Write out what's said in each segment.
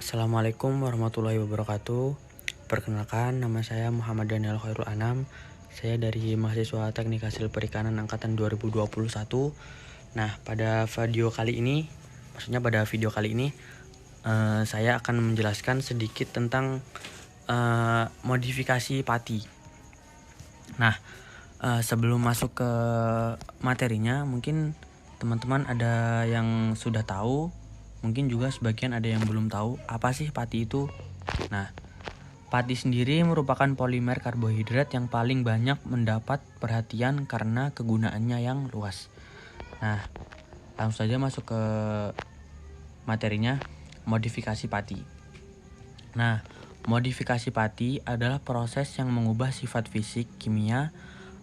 Assalamualaikum warahmatullahi wabarakatuh. Perkenalkan, nama saya Muhammad Daniel Khairul Anam. Saya dari mahasiswa Teknik Hasil Perikanan angkatan 2021. Nah, pada video kali ini, saya akan menjelaskan sedikit tentang modifikasi pati. Nah, sebelum masuk ke materinya, mungkin teman-teman ada yang sudah tahu, mungkin juga sebagian ada yang belum tahu apa sih pati itu. Nah, pati sendiri merupakan polimer karbohidrat yang paling banyak mendapat perhatian karena kegunaannya yang luas. Nah, langsung saja masuk ke materinya, modifikasi pati. Nah, modifikasi pati adalah proses yang mengubah sifat fisik, kimia,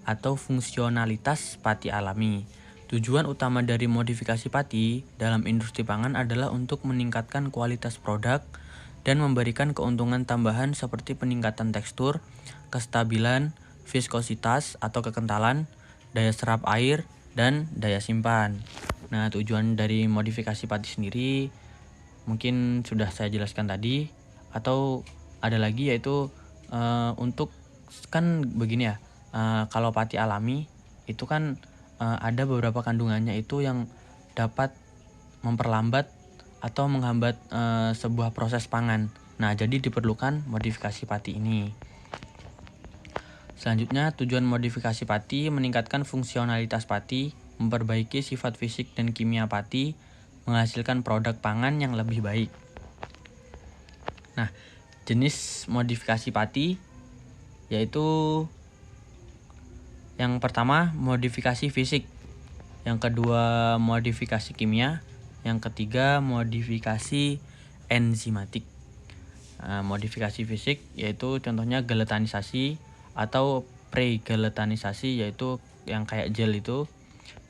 atau fungsionalitas pati alami. Tujuan utama dari modifikasi pati dalam industri pangan adalah untuk meningkatkan kualitas produk dan memberikan keuntungan tambahan seperti peningkatan tekstur, kestabilan, viskositas atau kekentalan, daya serap air, dan daya simpan. Nah, tujuan dari modifikasi pati sendiri mungkin sudah saya jelaskan tadi, atau ada lagi yaitu untuk kan begini ya, kalau pati alami itu kan ada beberapa kandungannya itu yang dapat memperlambat atau menghambat sebuah proses pangan. Nah, jadi diperlukan modifikasi pati ini. Selanjutnya, tujuan modifikasi pati meningkatkan fungsionalitas pati, memperbaiki sifat fisik dan kimia pati, menghasilkan produk pangan yang lebih baik. Nah, jenis modifikasi pati yaitu yang pertama modifikasi fisik, yang kedua modifikasi kimia, yang ketiga modifikasi enzimatik. Modifikasi fisik yaitu contohnya geletanisasi atau pre-geletanisasi, yaitu yang kayak gel itu.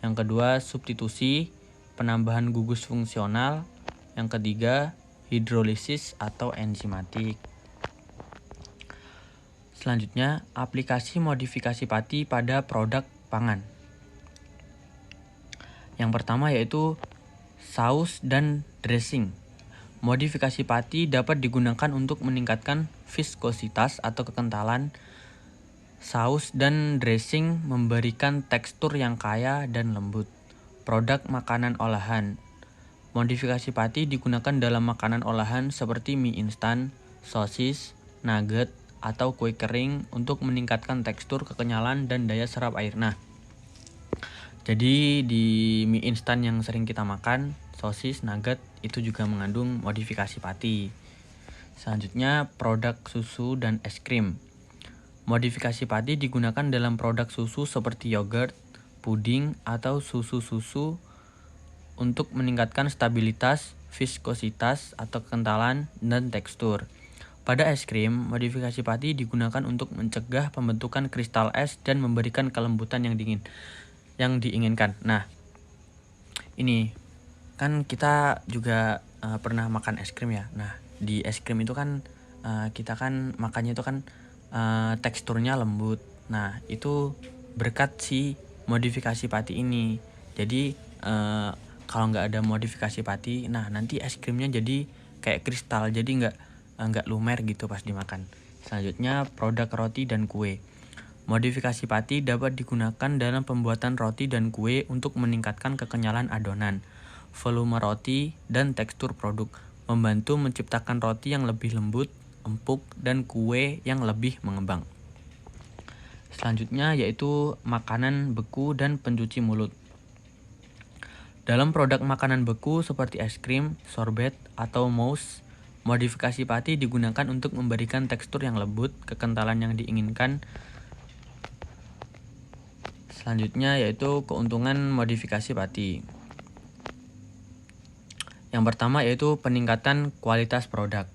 Yang kedua substitusi, penambahan gugus fungsional. Yang ketiga hidrolisis atau enzimatik. Selanjutnya, aplikasi modifikasi pati pada produk pangan. Yang pertama yaitu saus dan dressing. Modifikasi pati dapat digunakan untuk meningkatkan viskositas atau kekentalan. Saus dan dressing memberikan tekstur yang kaya dan lembut. Produk makanan olahan. Modifikasi pati digunakan dalam makanan olahan seperti mie instan, sosis, nugget, atau kue kering untuk meningkatkan tekstur, kekenyalan, dan daya serap air. Nah, jadi di mie instan yang sering kita makan, sosis, nugget, itu juga mengandung modifikasi pati. Selanjutnya, produk susu dan es krim. Modifikasi pati digunakan dalam produk susu seperti yogurt, puding, atau susu-susu untuk meningkatkan stabilitas, viskositas atau kekentalan, dan tekstur. Pada es krim, modifikasi pati digunakan untuk mencegah pembentukan kristal es dan memberikan kelembutan yang diinginkan. Nah, ini kan kita juga pernah makan es krim ya. Nah, di es krim itu kan kita kan makannya itu kan teksturnya lembut. Nah, itu berkat si modifikasi pati ini. Jadi kalau nggak ada modifikasi pati, nah nanti es krimnya jadi kayak kristal, jadi nggak lumer gitu pas dimakan. Selanjutnya, produk roti dan kue. Modifikasi pati dapat digunakan dalam pembuatan roti dan kue untuk meningkatkan kekenyalan adonan, volume roti, dan tekstur produk, membantu menciptakan roti yang lebih lembut, empuk, dan kue yang lebih mengembang. Selanjutnya yaitu makanan beku dan pencuci mulut. Dalam produk makanan beku seperti es krim, sorbet, atau mousse, modifikasi pati digunakan untuk memberikan tekstur yang lembut, kekentalan yang diinginkan. Selanjutnya yaitu keuntungan modifikasi pati. Yang pertama yaitu peningkatan kualitas produk.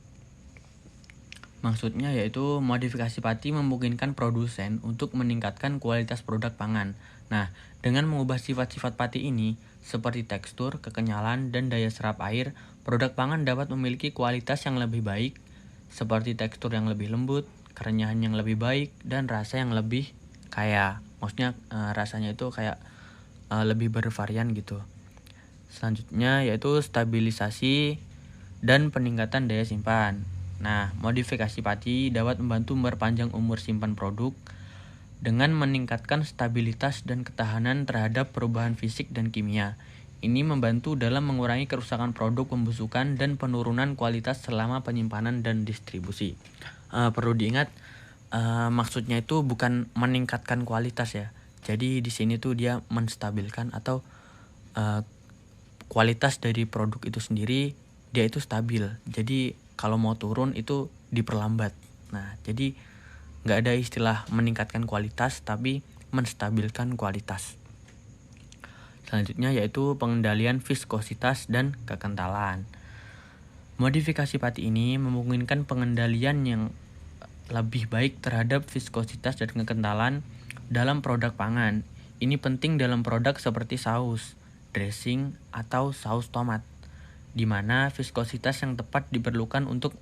Maksudnya yaitu modifikasi pati memungkinkan produsen untuk meningkatkan kualitas produk pangan. Nah, dengan mengubah sifat-sifat pati ini, seperti tekstur, kekenyalan, dan daya serap air, produk pangan dapat memiliki kualitas yang lebih baik, seperti tekstur yang lebih lembut, kerenyahan yang lebih baik, dan rasa yang lebih kaya. Maksudnya rasanya itu kayak lebih bervarian gitu. Selanjutnya yaitu stabilisasi dan peningkatan daya simpan. Nah, modifikasi pati dapat membantu memperpanjang umur simpan produk dengan meningkatkan stabilitas dan ketahanan terhadap perubahan fisik dan kimia. Ini membantu dalam mengurangi kerusakan produk, pembusukan, dan penurunan kualitas selama penyimpanan dan distribusi. Perlu diingat, maksudnya itu bukan meningkatkan kualitas ya. Jadi di sini tuh dia menstabilkan atau kualitas dari produk itu sendiri dia itu stabil. Jadi kalau mau turun itu diperlambat. Nah, jadi nggak ada istilah meningkatkan kualitas tapi menstabilkan kualitas. Selanjutnya yaitu pengendalian viskositas dan kekentalan. Modifikasi pati ini memungkinkan pengendalian yang lebih baik terhadap viskositas dan kekentalan dalam produk pangan. Ini penting dalam produk seperti saus, dressing, atau saus tomat, di mana viskositas yang tepat diperlukan untuk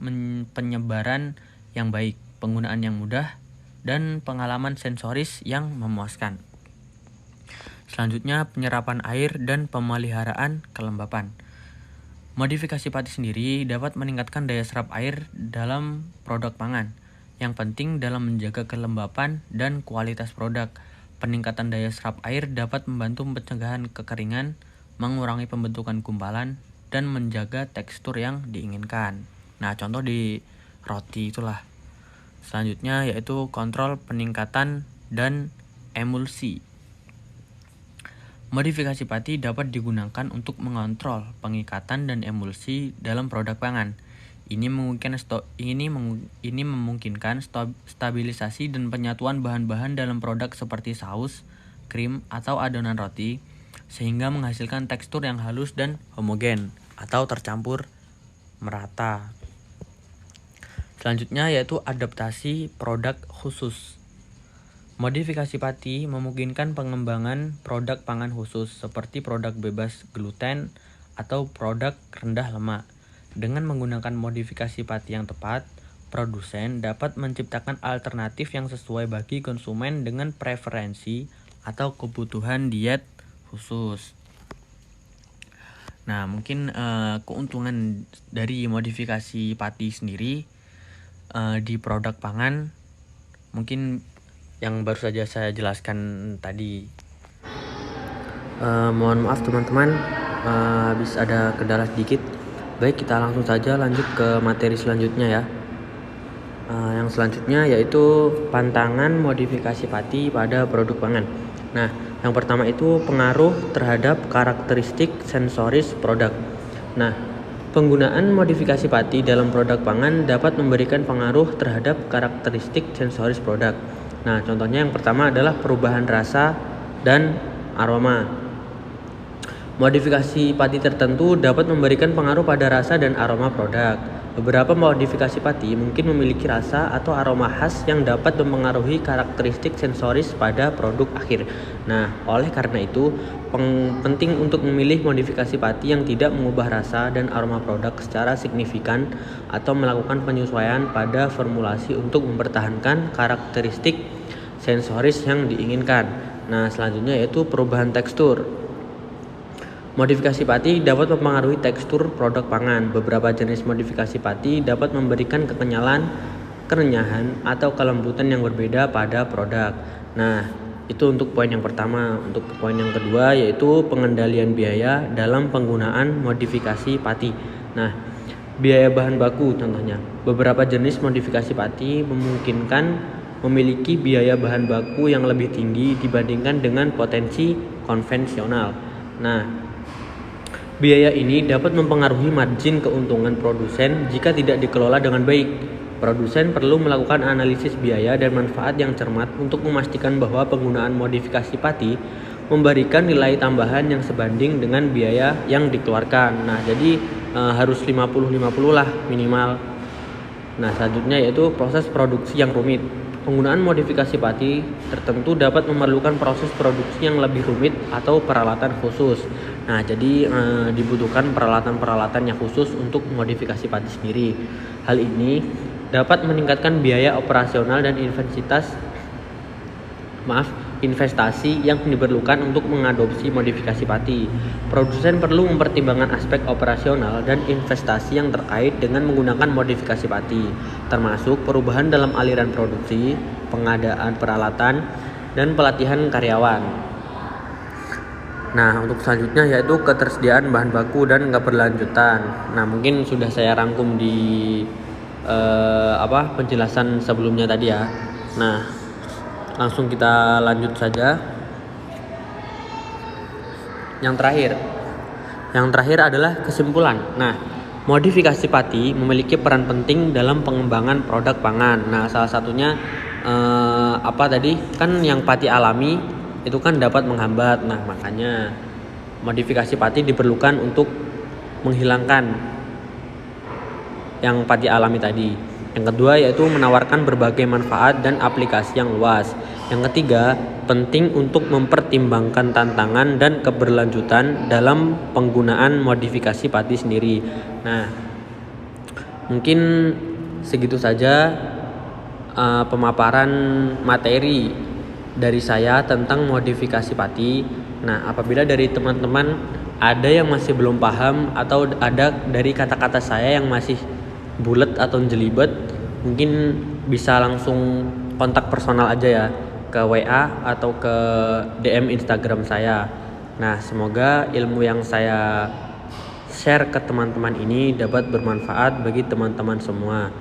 penyebaran yang baik, penggunaan yang mudah, dan pengalaman sensoris yang memuaskan. Selanjutnya, penyerapan air dan pemeliharaan kelembapan. Modifikasi pati sendiri dapat meningkatkan daya serap air dalam produk pangan, yang penting dalam menjaga kelembapan dan kualitas produk. Peningkatan daya serap air dapat membantu pencegahan kekeringan, mengurangi pembentukan gumpalan, dan menjaga tekstur yang diinginkan. Nah, contoh di roti itulah. Selanjutnya yaitu kontrol peningkatan dan emulsi. Modifikasi pati dapat digunakan untuk mengontrol pengikatan dan emulsi dalam produk pangan. Ini memungkinkan stabilisasi dan penyatuan bahan-bahan dalam produk seperti saus, krim, atau adonan roti, sehingga menghasilkan tekstur yang halus dan homogen atau tercampur merata. Selanjutnya yaitu adaptasi produk khusus. Modifikasi pati memungkinkan pengembangan produk pangan khusus seperti produk bebas gluten atau produk rendah lemak. Dengan menggunakan modifikasi pati yang tepat, produsen dapat menciptakan alternatif yang sesuai bagi konsumen dengan preferensi atau kebutuhan diet khusus. Nah, mungkin keuntungan dari modifikasi pati sendiri di produk pangan mungkin yang baru saja saya jelaskan tadi. Mohon maaf teman-teman, habis ada kendala sedikit. Baik, kita langsung saja lanjut ke materi selanjutnya ya. Yang selanjutnya yaitu pantangan modifikasi pati pada produk pangan. Nah, yang pertama itu pengaruh terhadap karakteristik sensoris produk. Nah, penggunaan modifikasi pati dalam produk pangan dapat memberikan pengaruh terhadap karakteristik sensoris produk. Nah, contohnya yang pertama adalah perubahan rasa dan aroma. Modifikasi pati tertentu dapat memberikan pengaruh pada rasa dan aroma produk. Beberapa modifikasi pati mungkin memiliki rasa atau aroma khas yang dapat mempengaruhi karakteristik sensoris pada produk akhir. Nah, oleh karena itu, penting untuk memilih modifikasi pati yang tidak mengubah rasa dan aroma produk secara signifikan atau melakukan penyesuaian pada formulasi untuk mempertahankan karakteristik sensoris yang diinginkan. Nah, selanjutnya yaitu perubahan tekstur. Modifikasi pati dapat mempengaruhi tekstur produk pangan. Beberapa jenis modifikasi pati dapat memberikan kekenyalan, kerenyahan, atau kelembutan yang berbeda pada produk. Nah, itu untuk poin yang pertama. Untuk poin yang kedua yaitu pengendalian biaya dalam penggunaan modifikasi pati. Nah, biaya bahan baku contohnya. Beberapa jenis modifikasi pati memungkinkan memiliki biaya bahan baku yang lebih tinggi dibandingkan dengan potensi konvensional. Nah, biaya ini dapat mempengaruhi margin keuntungan produsen jika tidak dikelola dengan baik. Produsen perlu melakukan analisis biaya dan manfaat yang cermat untuk memastikan bahwa penggunaan modifikasi pati memberikan nilai tambahan yang sebanding dengan biaya yang dikeluarkan. Nah, jadi harus 50-50 lah minimal. Nah, selanjutnya yaitu proses produksi yang rumit. Penggunaan modifikasi pati tertentu dapat memerlukan proses produksi yang lebih rumit atau peralatan khusus. Nah, jadi dibutuhkan peralatan-peralatan yang khusus untuk modifikasi pati sendiri. Hal ini dapat meningkatkan biaya operasional dan investasi yang diperlukan untuk mengadopsi modifikasi pati. Produsen perlu mempertimbangkan aspek operasional dan investasi yang terkait dengan menggunakan modifikasi pati, termasuk perubahan dalam aliran produksi, pengadaan peralatan, dan pelatihan karyawan. Nah, untuk selanjutnya yaitu ketersediaan bahan baku dan keberlanjutan. Nah, mungkin sudah saya rangkum di penjelasan sebelumnya tadi ya. Nah, langsung kita lanjut saja. Yang terakhir adalah kesimpulan. Nah, modifikasi pati memiliki peran penting dalam pengembangan produk pangan. Nah, salah satunya kan yang pati alami itu kan dapat menghambat. Nah, makanya modifikasi pati diperlukan untuk menghilangkan yang pati alami tadi. Yang kedua yaitu menawarkan berbagai manfaat dan aplikasi yang luas. Yang ketiga, penting untuk mempertimbangkan tantangan dan keberlanjutan dalam penggunaan modifikasi pati sendiri. Nah, mungkin segitu saja pemaparan materi dari saya tentang modifikasi pati. Nah, apabila dari teman-teman ada yang masih belum paham atau ada dari kata-kata saya yang masih bulet atau jelibet, mungkin bisa langsung kontak personal aja ya, ke WA atau ke DM Instagram saya. Nah, semoga ilmu yang saya share ke teman-teman ini dapat bermanfaat bagi teman-teman semua.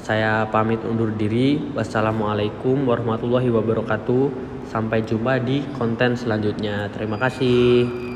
Saya pamit undur diri. Wassalamualaikum warahmatullahi wabarakatuh. Sampai jumpa di konten selanjutnya. Terima kasih.